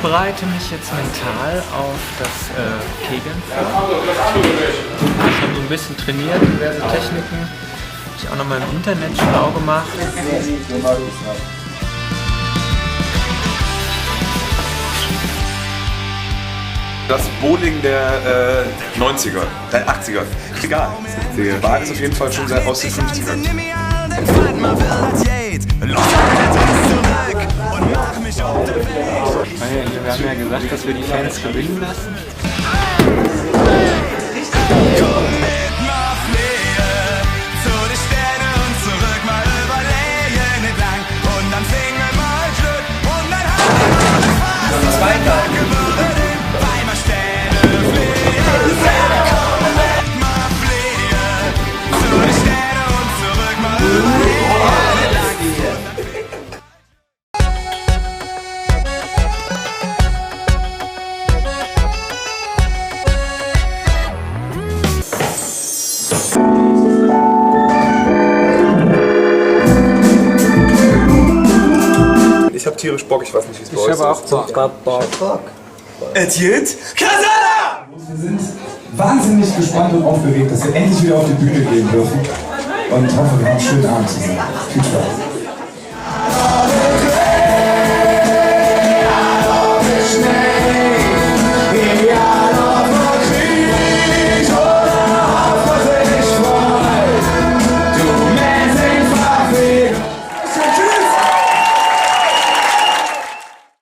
bereite mich jetzt mental auf das Kegeln vor. Ich habe schon so ein bisschen trainiert, diverse Techniken. Habe ich auch noch mal im Internet schlau gemacht. Das Bowling der 90er, der 80er, egal. Der Ball ist auf jeden Fall schon seit aus den 50ern. Wir haben ja gesagt, dass wir die Fans gewinnen lassen. Ich hab tierisch Bock, ich weiß nicht, wie es bei euch ist. Ich habe auch Bock. Etienne Casala! Wir sind wahnsinnig gespannt und aufgeregt, dass wir endlich wieder auf die Bühne gehen dürfen. Und ich hoffe, wir haben einen schönen Abend zusammen. Viel Spaß.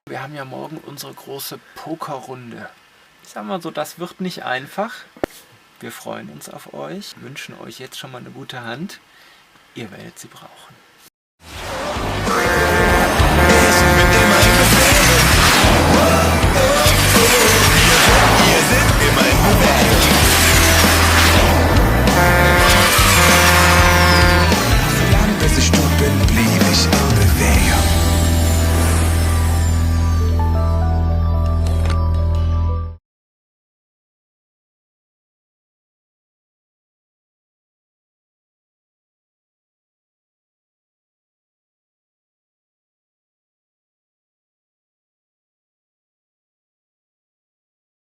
Wir haben ja morgen unsere große Pokerrunde. Ich sag mal so, das wird nicht einfach. Wir freuen uns auf euch, wünschen euch jetzt schon mal eine gute Hand. Ihr werdet sie brauchen.